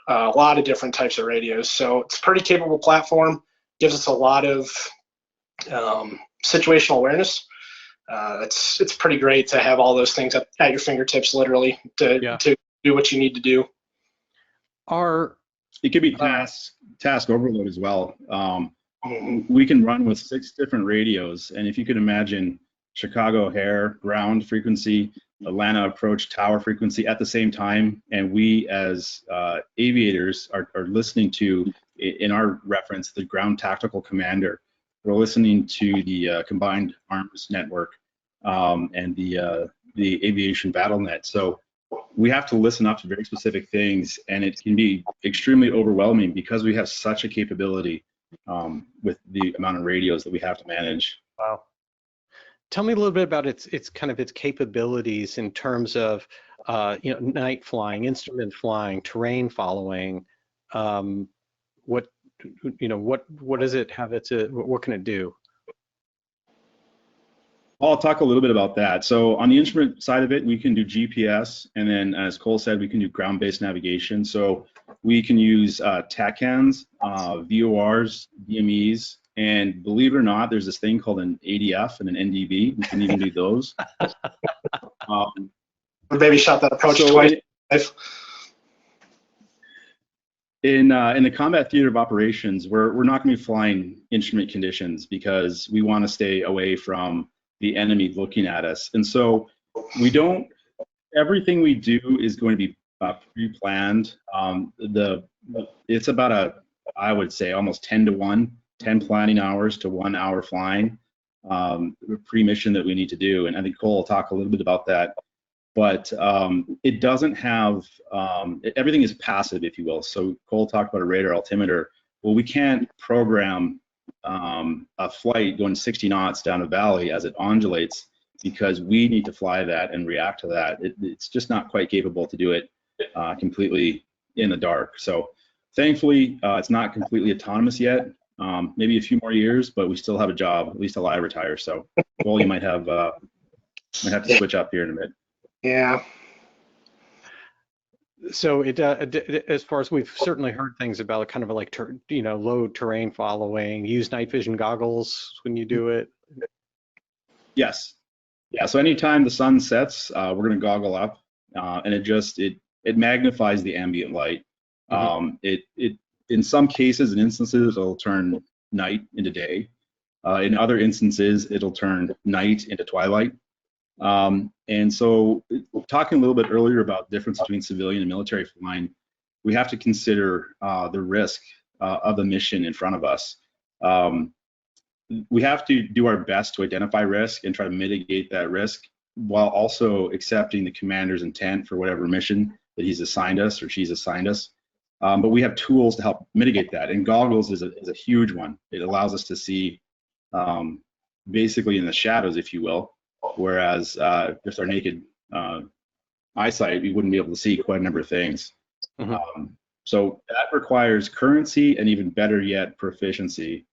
a lot of different types of radios. So it's a pretty capable platform, gives us a lot of situational awareness. It's pretty great to have all those things at your fingertips, literally, to do what you need to do. It could be task overload as well. We can run with 6 different radios, and if you can imagine Chicago O'Hare ground frequency, Atlanta approach tower frequency at the same time, and we as aviators are listening to, in our reference, the ground tactical commander. We're listening to the combined arms network and the aviation battle net. So we have to listen up to very specific things, and it can be extremely overwhelming because we have such a capability with the amount of radios that we have to manage. Wow. Tell me a little bit about its capabilities in terms of night flying, instrument flying, terrain following. What does it have? What can it do? I'll talk a little bit about that. So on the instrument side of it, we can do GPS, and then as Cole said, we can do ground-based navigation. So we can use TACANs, VORs, DMEs, and believe it or not, there's this thing called an ADF and an NDB. We can even do those. Maybe shot that approach twice. In the combat theater of operations, we're not going to be flying instrument conditions because we want to stay away from the enemy looking at us. And so everything we do is going to be pre-planned. It's about I would say almost 10 planning hours to 1 hour flying pre-mission that we need to do. And I think Cole will talk a little bit about that. But it doesn't have, everything is passive, if you will. So Cole talked about a radar altimeter. Well, we can't program a flight going 60 knots down a valley as it undulates, because we need to fly that and react to that. It's just not quite capable to do it completely in the dark. So thankfully, it's not completely autonomous yet. Maybe a few more years, but we still have a job, at least till I retire. So Cole, you might have to switch up here in a bit. Yeah. So as far as we've certainly heard things about kind of like low terrain following, use night vision goggles when you do it. Yes. Yeah. So anytime the sun sets, we're going to goggle up, and it magnifies the ambient light. It in some cases and instances it'll turn night into day. In other instances, it'll turn night into twilight. And so talking a little bit earlier about the difference between civilian and military flying, we have to consider the risk of the mission in front of us. We have to do our best to identify risk and try to mitigate that risk while also accepting the commander's intent for whatever mission that he's assigned us or she's assigned us. But we have tools to help mitigate that, and goggles is a huge one. It allows us to see basically in the shadows, if you will, whereas just our naked eyesight, we wouldn't be able to see quite a number of things. So that requires currency and, even better yet, proficiency.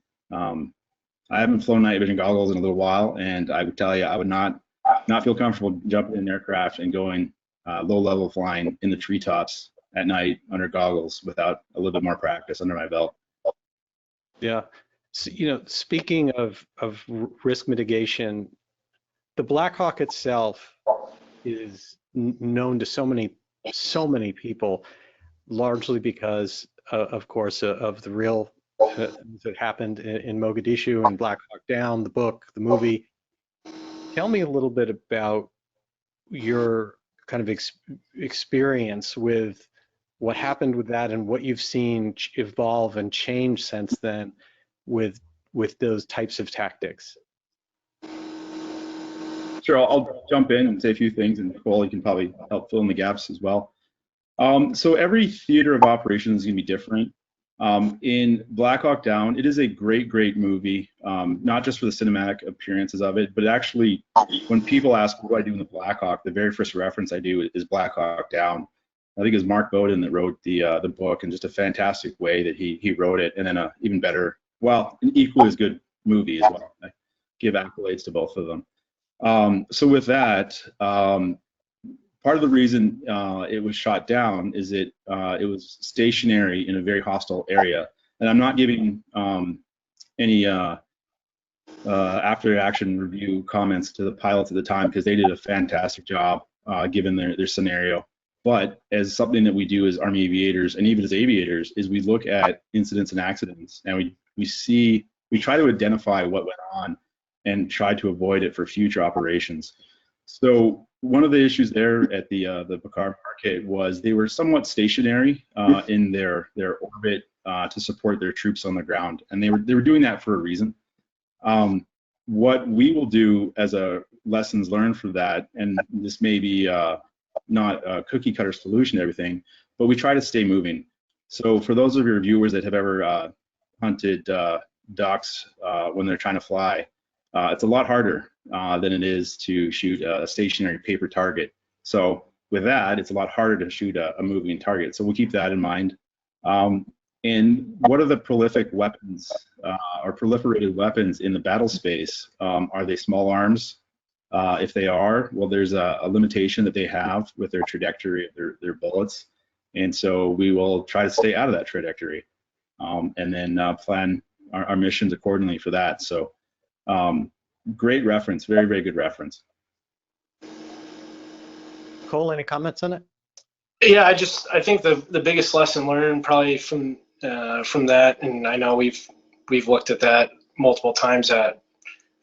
I haven't flown night vision goggles in a little while, and I would tell you I would not feel comfortable jumping in an aircraft and going low-level flying in the treetops at night under goggles without a little bit more practice under my belt. Yeah. So, speaking of risk mitigation, the Blackhawk itself is known to so many people, largely because, of course, of the real things that happened in Mogadishu and Black Hawk Down, the book, the movie. Tell me a little bit about your kind of experience with what happened with that and what you've seen evolve and change since then with those types of tactics. Sure, I'll jump in and say a few things, and Nicole, you can probably help fill in the gaps as well. So every theater of operations is going to be different. In Black Hawk Down, it is a great movie, not just for the cinematic appearances of it, but actually, when people ask what do I do in the Black Hawk, the very first reference I do is Black Hawk Down. I think it was Mark Bowden that wrote the book, and just a fantastic way that he wrote it, and then an even better, well, an equally as good movie as well. I give accolades to both of them. So with that, part of the reason it was shot down is it was stationary in a very hostile area. And I'm not giving any after action review comments to the pilots at the time, because they did a fantastic job given their scenario. But as something that we do as Army aviators, and even as aviators, is we look at incidents and accidents, and we try to identify what went on and try to avoid it for future operations. So one of the issues there at the Bakar market was they were somewhat stationary in their orbit to support their troops on the ground, and they were doing that for a reason. What we will do as a lessons learned for that, and this may be not a cookie cutter solution to everything, but we try to stay moving. So for those of your viewers that have ever hunted ducks when they're trying to fly, it's a lot harder than it is to shoot a stationary paper target. So with that, it's a lot harder to shoot a moving target. So we'll keep that in mind. And what are the prolific weapons or proliferated weapons in the battle space? Are they small arms? If they are, well, there's a limitation that they have with their trajectory of their bullets. And so we will try to stay out of that trajectory and then plan our missions accordingly for that. So great reference, very good reference. Cole, any comments on it? Yeah, I think the biggest lesson learned probably from that, and I know we've looked at that multiple times at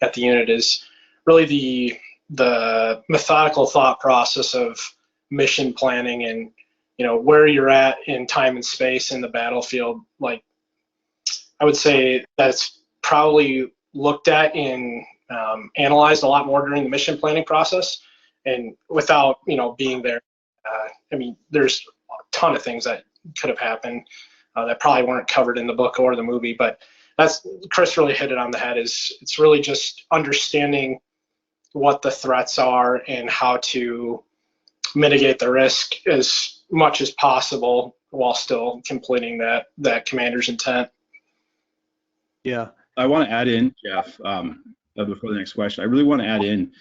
the unit, is really the methodical thought process of mission planning, and where you're at in time and space in the battlefield. Like, I would say that's probably looked at and analyzed a lot more during the mission planning process, and without being there. I mean, there's a ton of things that could have happened that probably weren't covered in the book or the movie, but Chris really hit it on the head. It's really just understanding what the threats are and how to mitigate the risk as much as possible while still completing that commander's intent. Yeah. I want to add in, Jeff, before the next question, I really want to add in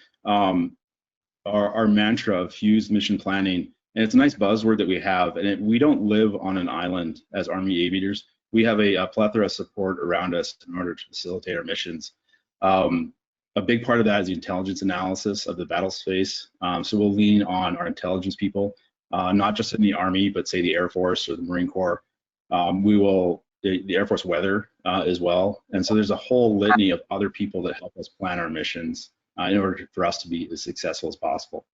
our mantra of fused mission planning. And it's a nice buzzword that we have, and we don't live on an island as Army aviators. We have a plethora of support around us in order to facilitate our missions. A big part of that is the intelligence analysis of the battle space. So we'll lean on our intelligence people, not just in the Army, but say the Air Force or the Marine Corps. The Air Force weather as well. And so there's a whole litany of other people that help us plan our missions in order for us to be as successful as possible.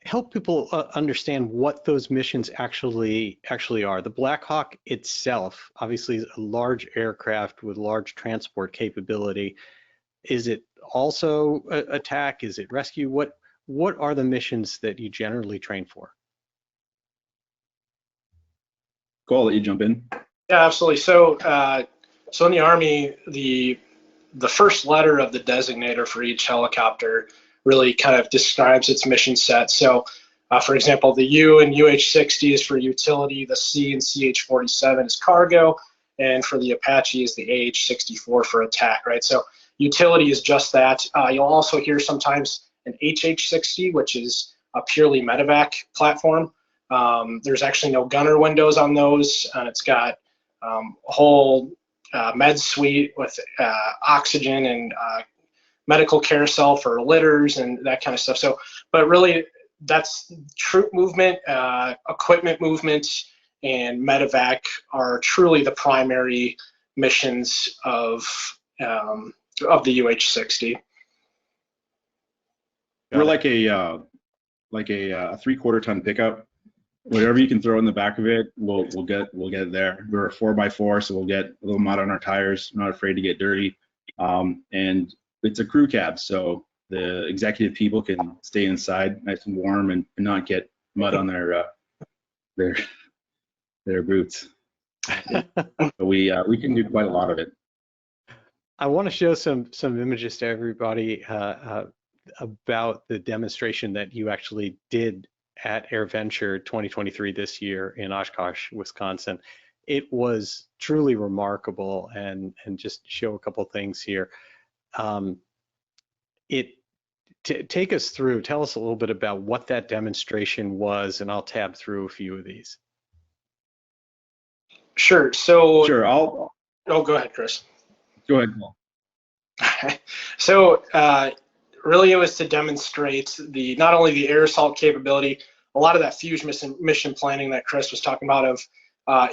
Help people understand what those missions actually are. The Blackhawk itself, obviously, is a large aircraft with large transport capability. Is it also attack? Is it rescue? What are the missions that you generally train for? Cool, I'll let you jump in. Yeah, absolutely. So in the Army, the first letter of the designator for each helicopter really kind of describes its mission set. So, for example, the U in UH-60 is for utility, the C in CH-47 is cargo, and for the Apache is the AH-64 for attack, right? So utility is just that. You'll also hear sometimes an HH-60, which is a purely medevac platform. There's actually no gunner windows on those, and it's got a whole med suite with oxygen and medical carousel for litters and that kind of stuff. So, but really, that's troop movement, equipment movement, and medevac are truly the primary missions of the UH-60. We're like a 3/4 ton pickup. Whatever you can throw in the back of it, we'll get it there. We're a 4x4, so we'll get a little mud on our tires. Not afraid to get dirty, and it's a crew cab, so the executive people can stay inside, nice and warm, and not get mud on their boots. But we can do quite a lot of it. I want to show some images to everybody about the demonstration that you actually did at AirVenture 2023 this year in Oshkosh, Wisconsin. It was truly remarkable, and just show a couple things here. Take us through, tell us a little bit about what that demonstration was, and I'll tab through a few of these. Sure. So Sure, I'll. Oh, go ahead, Chris. Go ahead, Paul. So really, it was to demonstrate not only the air assault capability, a lot of that fusion mission planning that Chris was talking about of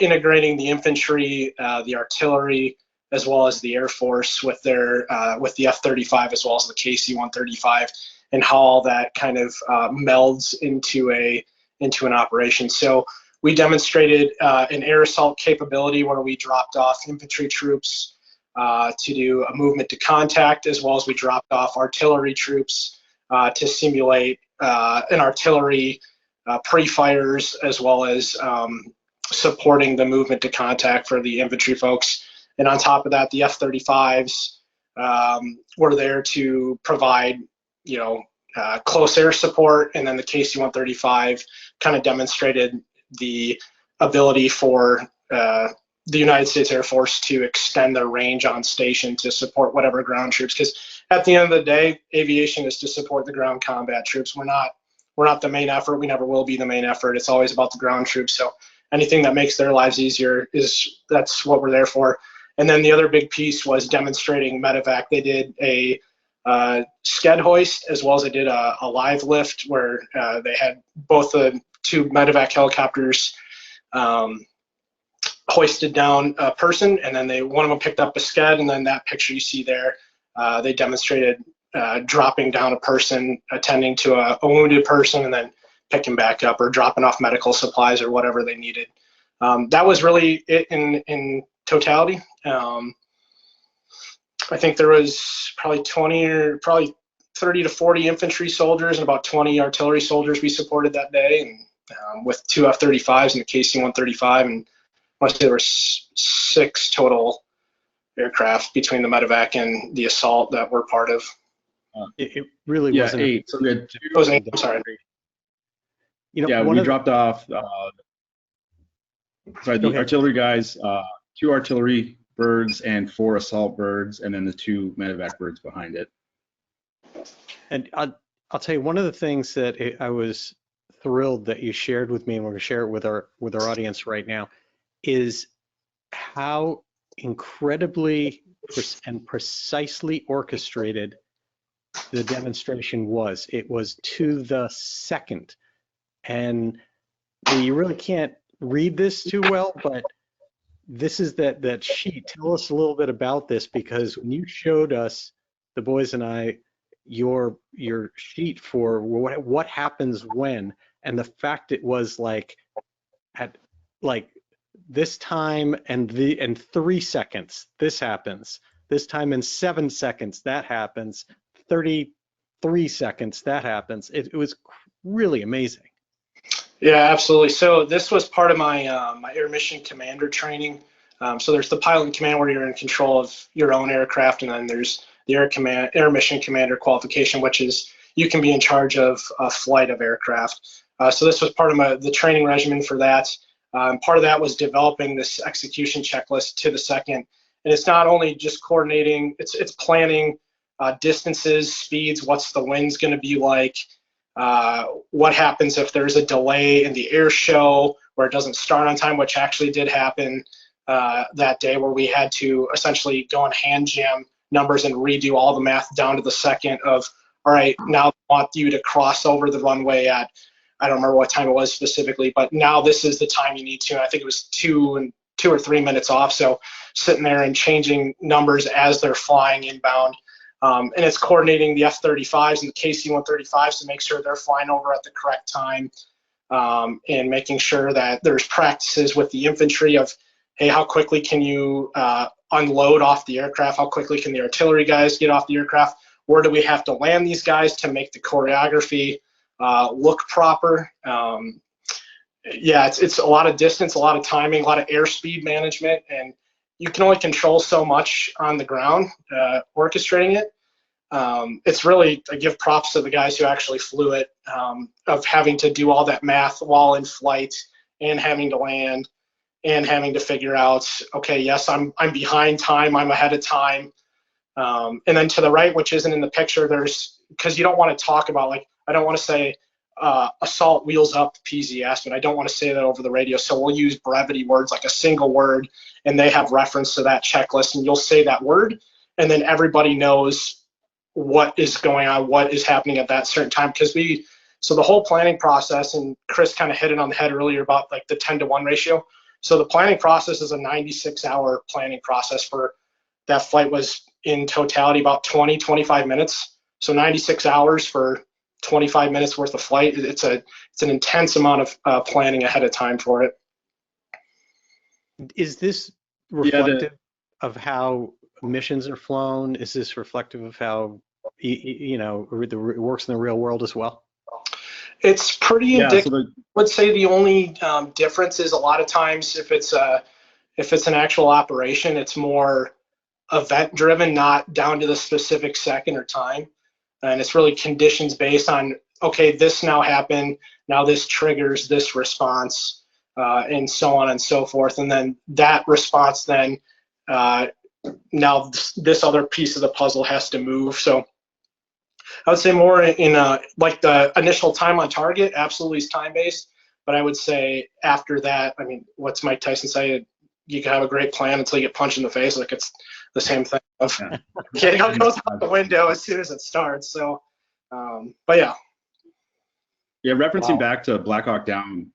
integrating the infantry, the artillery, as well as the Air Force with with the F-35 as well as the KC-135, and how all that kind of melds into an operation. So we demonstrated an air assault capability where we dropped off infantry troops to do a movement to contact, as well as we dropped off artillery troops to simulate an artillery pre-fires, as well as supporting the movement to contact for the infantry folks. And on top of that, the F-35s were there to provide, close air support, and then the KC-135 kind of demonstrated the ability for the United States Air Force to extend their range on station to support whatever ground troops. Because at the end of the day, aviation is to support the ground combat troops. We're not the main effort. We never will be the main effort. It's always about the ground troops. So anything that makes their lives easier that's what we're there for. And then the other big piece was demonstrating medevac. They did a sked hoist, as well as they did a live lift where they had both the two medevac helicopters hoisted down a person, and then one of them picked up a sked, and then that picture you see there, they demonstrated dropping down a person, attending to a wounded person, and then picking back up or dropping off medical supplies or whatever they needed. That was really it in totality. I think there was probably 30 to 40 infantry soldiers and about 20 artillery soldiers we supported that day, and with 2 F-35s and the KC-135, and I want to say there were 6 total aircraft between the medevac and the assault that were part of. It really wasn't. 8. So we had 2. It was 8. I'm sorry. We dropped off. The artillery guys, 2 artillery birds and 4 assault birds, and then the 2 medevac birds behind it. And I'll tell you, one of the things that I was thrilled that you shared with me, and we're going to share it with our audience right now, is how incredibly and precisely orchestrated the demonstration was. It was to the second, and you really can't read this too well, but this is that sheet. Tell us a little bit about this, because when you showed us, the boys and I, your sheet for what happens when, and the fact it was like at this time and 3 seconds this happens, this time in 7 seconds that happens, 33 seconds that happens. It was really amazing. Yeah, absolutely. So this was part of my my air mission commander training. So there's the pilot in command where you're in control of your own aircraft, and then there's the air mission commander qualification, which is you can be in charge of a flight of aircraft. So this was part of the training regimen for that. Part of that was developing this execution checklist to the second. And it's not only just coordinating, it's planning distances, speeds, what's the wind's going to be like, what happens if there's a delay in the air show where it doesn't start on time, which actually did happen that day, where we had to essentially go and hand jam numbers and redo all the math down to the second of, all right, now I want you to cross over the runway at, I don't remember what time it was specifically, but now this is the time you need to. And I think it was 2 or 3 minutes off. So sitting there and changing numbers as they're flying inbound. And it's coordinating the F-35s and the KC-135s to make sure they're flying over at the correct time, and making sure that there's practices with the infantry of, hey, how quickly can you unload off the aircraft? How quickly can the artillery guys get off the aircraft? Where do we have to land these guys to make the choreography look proper? Yeah, it's a lot of distance, a lot of timing, a lot of airspeed management, and you can only control so much on the ground orchestrating it. It's really, I give props to the guys who actually flew it, of having to do all that math while in flight and having to land and having to figure out, okay, yes, I'm behind time, I'm ahead of time. And then to the right, which isn't in the picture, there's, because you don't want to talk about, like, I don't want to say assault wheels up PZS, but I don't want to say that over the radio. So we'll use brevity words, like a single word, and they have reference to that checklist, and you'll say that word, and then everybody knows what is going on, what is happening at that certain time. Because so the whole planning process, and Chris kind of hit it on the head earlier about like the 10-to-1 ratio. So the planning process is a 96-hour planning process. For that flight was in totality about 25 minutes. So 96 hours for 25 minutes worth of flight. It's an intense amount of planning ahead of time for it. Is this reflective of how missions are flown? Is this reflective of how it works in the real world as well? It's pretty indicative. I would say the only difference is a lot of times if it's an actual operation, it's more event driven, not down to the specific second or time. And it's really conditions based on, okay, this now happened, now this triggers this response, and so on and so forth. And then that response then, now this other piece of the puzzle has to move. So I would say more in like the initial time on target, absolutely is time-based. But I would say after that, I mean, what's Mike Tyson say? You can have a great plan until you get punched in the face. Like, it's the same thing. It goes out the window as soon as it starts. So, but yeah. Yeah, referencing back to Blackhawk Down,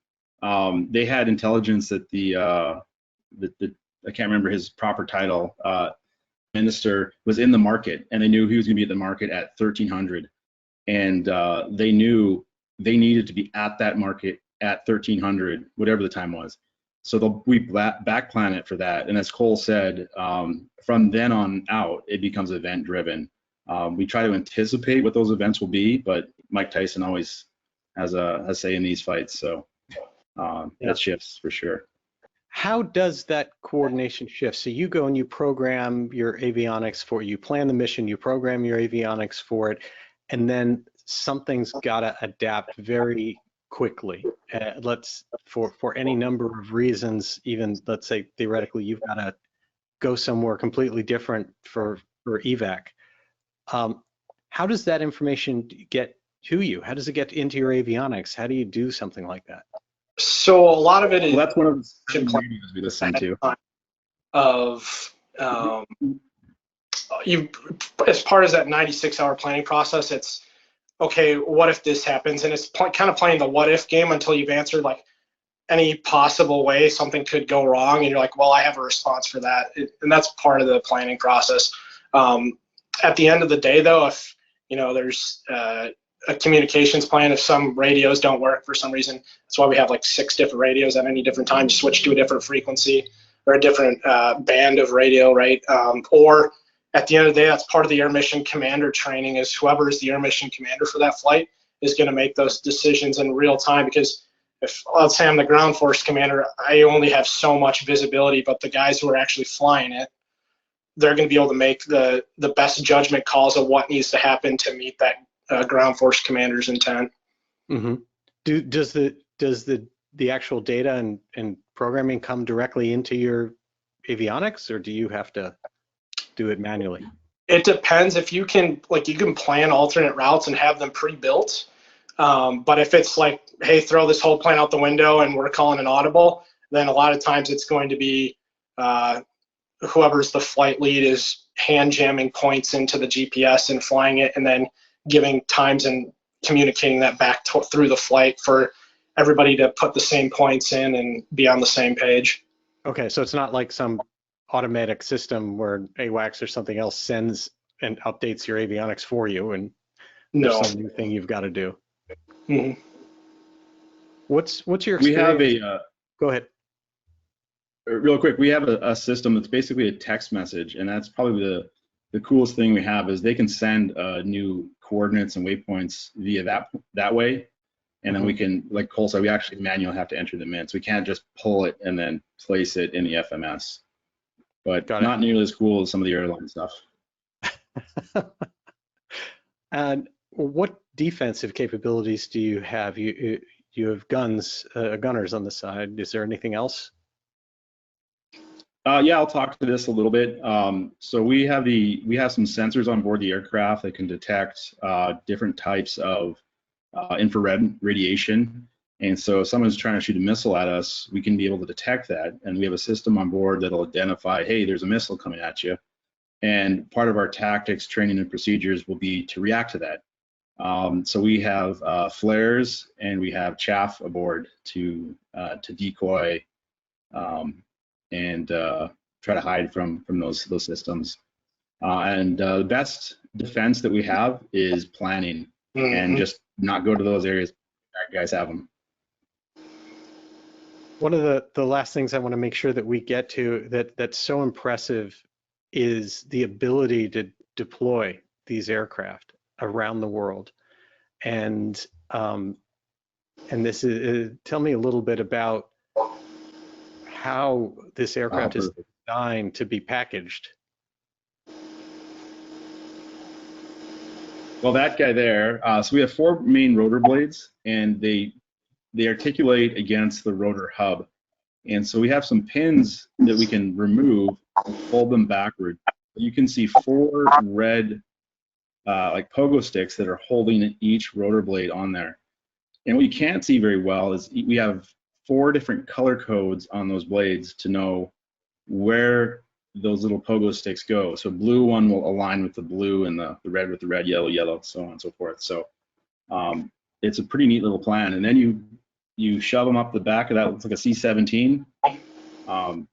they had intelligence that the I can't remember his proper title, minister was in the market, and they knew he was going to be at the market at 1300, and they knew they needed to be at that market at 1300, whatever the time was. So we back plan it for that. And as Cole said, from then on out, it becomes event driven. We try to anticipate what those events will be, but Mike Tyson always has a say in these fights. So that shifts for sure. How does that coordination shift? So you go and you program your avionics for it. You plan the mission, you program your avionics for it, and then something's got to adapt very quickly. For any number of reasons, even let's say theoretically you've got to go somewhere completely different for evac. How does that information get to you? How does it get into your avionics? How do you do something like that? So a lot of it is, well, that's one of the radios we listen to. As part of that 96-hour planning process, it's okay, what if this happens? And it's kind of playing the what if game until you've answered like any possible way something could go wrong, and you're like, well, I have a response for that. And that's part of the planning process. At the end of the day, though, if there's a communications plan, if some radios don't work for some reason, that's why we have like 6 different radios at any different time to switch to a different frequency or a different band of radio, right? Or at the end of the day, that's part of the air mission commander training, is whoever is the air mission commander for that flight is going to make those decisions in real time. Because if, let's say I'm the ground force commander, I only have so much visibility, but the guys who are actually flying it, they're going to be able to make the best judgment calls of what needs to happen to meet that ground force commander's intent. Mm-hmm. Does the the actual data and programming come directly into your avionics, or do you have to do it manually? It depends. If you can, like, you can plan alternate routes and have them pre-built. But if it's like, hey, throw this whole plan out the window and we're calling an audible, then a lot of times it's going to be whoever's the flight lead is hand jamming points into the GPS and flying it, and then giving times and communicating that back through the flight for everybody to put the same points in and be on the same page. Okay, so it's not like some automatic system where AWACS or something else sends and updates your avionics for you, and there's No. some new thing you've got to do. Mm-hmm. What's your experience? We have a Go ahead. real quick. We have a system that's basically a text message, and that's probably the coolest thing we have is they can send new coordinates and waypoints via that way, and then we can, like Cole said, we actually manually have to enter them in, so we can't just pull it and then place it in the FMS. But not nearly as cool as some of the airline stuff. And what defensive capabilities do you have? You have guns, gunners on the side. Is there anything else? Yeah, I'll talk to this a little bit. So we have some sensors on board the aircraft that can detect different types of infrared radiation. And so if someone's trying to shoot a missile at us, we can be able to detect that. And we have a system on board that'll identify, hey, there's a missile coming at you. And part of our tactics, training, and procedures will be to react to that. So we have flares and we have chaff aboard to decoy and try to hide from those systems. And the best defense that we have is planning and just not go to those areas that guys have them. One of the last things I want to make sure that we get to that's so impressive is the ability to deploy these aircraft around the world. And this is, tell me a little bit about how this aircraft is designed to be packaged. Well, that guy there, so we have 4 main rotor blades, and they articulate against the rotor hub. And so we have some pins that we can remove and fold them backward. You can see 4 red like pogo sticks that are holding each rotor blade on there. And what you can't see very well is we have 4 different color codes on those blades to know where those little pogo sticks go. So blue one will align with the blue, and the red with the red, yellow, so on and so forth. So it's a pretty neat little plan. And then you shove them up the back of that, looks like a C-17. And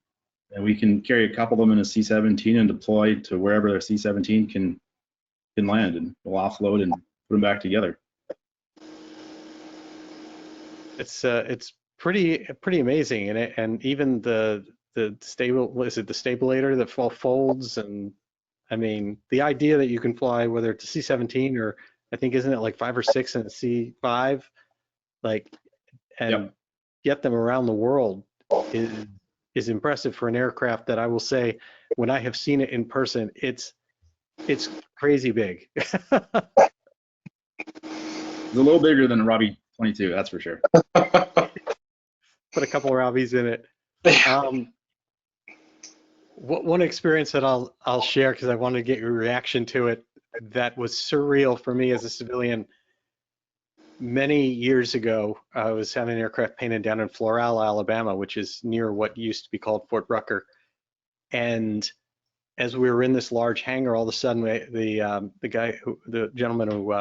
we can carry a couple of them in a C-17 and deploy to wherever a C-17 can land, and we'll offload and put them back together. It's pretty amazing, and even the stabilator that folds, and I mean the idea that you can fly, whether it's a C-17 or I think isn't it like 5 or 6 in a C-5, like, and get them around the world is impressive for an aircraft that I will say, when I have seen it in person, it's crazy big. It's a little bigger than a Robbie 22, that's for sure. Put a couple of Robbies in it. One experience that I'll share, because I wanted to get your reaction to it, that was surreal for me as a civilian. Many years ago, I was having an aircraft painted down in Floral, Alabama, which is near what used to be called Fort Rucker. And as we were in this large hangar, all of a sudden the gentleman who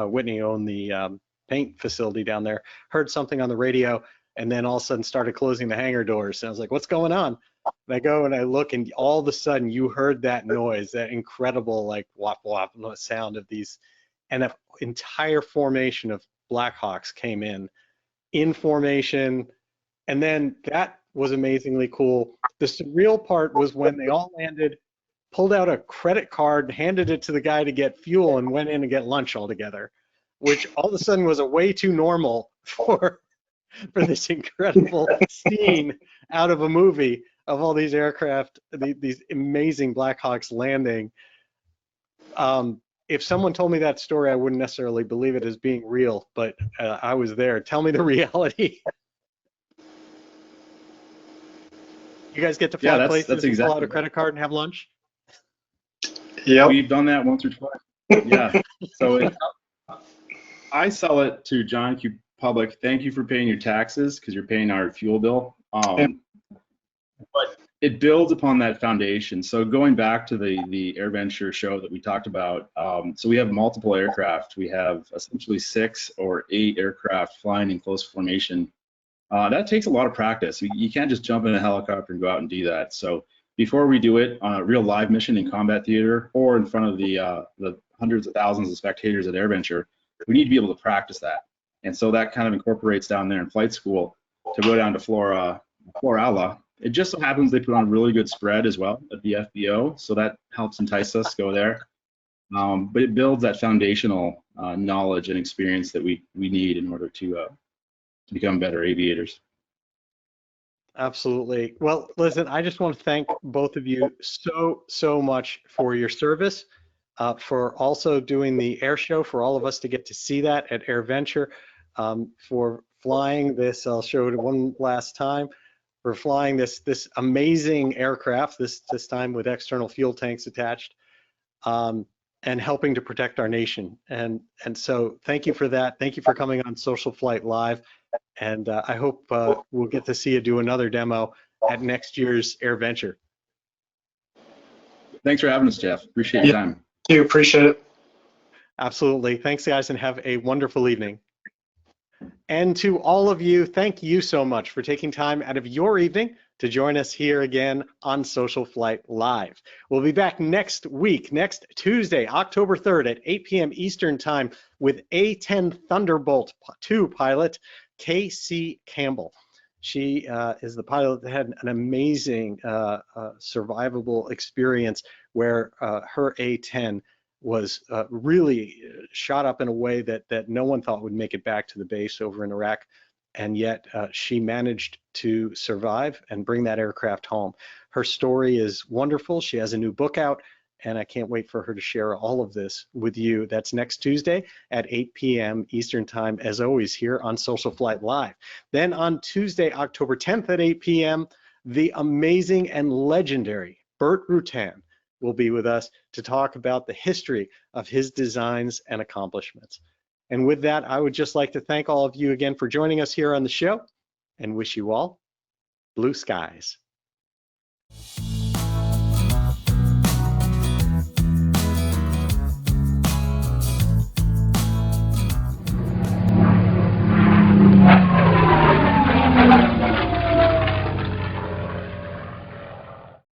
Whitney owned the paint facility down there heard something on the radio, and then all of a sudden started closing the hangar doors. And I was like, what's going on? And I go and I look, and all of a sudden you heard that noise, that incredible like whop whop sound of these, and an entire formation of Blackhawks came in formation. And then that was amazingly cool. The surreal part was when they all landed, pulled out a credit card, handed it to the guy to get fuel, and went in and get lunch all together, which all of a sudden was a way too normal for this incredible scene out of a movie of all these aircraft, these amazing Blackhawks landing. If someone told me that story, I wouldn't necessarily believe it as being real, but I was there. Tell me the reality. You guys get to Yeah, fly that's places and pull exactly out a right. credit card and have lunch? Yep. We've done that once or twice. Yeah. So I sell it to John Q. Public. Thank you for paying your taxes because you're paying our fuel bill. But it builds upon that foundation. So going back to the AirVenture show that we talked about, so we have multiple aircraft. We have essentially 6 or 8 aircraft flying in close formation. That takes a lot of practice. You can't just jump in a helicopter and go out and do that. So before we do it on a real live mission in combat theater or in front of the hundreds of thousands of spectators at AirVenture, we need to be able to practice that. And so that kind of incorporates down there in flight school to go down to Florala. It just so happens they put on a really good spread as well at the FBO, so that helps entice us to go there. But it builds that foundational knowledge and experience that we need in order to become better aviators. Absolutely. Well, listen, I just want to thank both of you so much for your service, for also doing the air show, for all of us to get to see that at AirVenture, for flying this. I'll show it one last time. For flying this amazing aircraft, this time with external fuel tanks attached, and helping to protect our nation. And so thank you for that. Thank you for coming on SocialFlight Live. And I hope we'll get to see you do another demo at next year's AirVenture. Thanks for having us, Jeff. Appreciate your time. You appreciate it. Absolutely. Thanks, guys, and have a wonderful evening. And to all of you, thank you so much for taking time out of your evening to join us here again on SocialFlight Live. We'll be back next week, next Tuesday, October 3rd at 8 p.m. Eastern Time with A-10 Thunderbolt 2 pilot K.C. Campbell. She is the pilot that had an amazing survivable experience where her A-10 was really shot up in a way that no one thought would make it back to the base over in Iraq. And yet she managed to survive and bring that aircraft home. Her story is wonderful. She has a new book out, and I can't wait for her to share all of this with you. That's next Tuesday at 8 p.m. Eastern Time, as always, here on SocialFlight Live. Then on Tuesday, October 10th at 8 p.m., the amazing and legendary Burt Rutan will be with us to talk about the history of his designs and accomplishments. And with that, I would just like to thank all of you again for joining us here on the show and wish you all blue skies.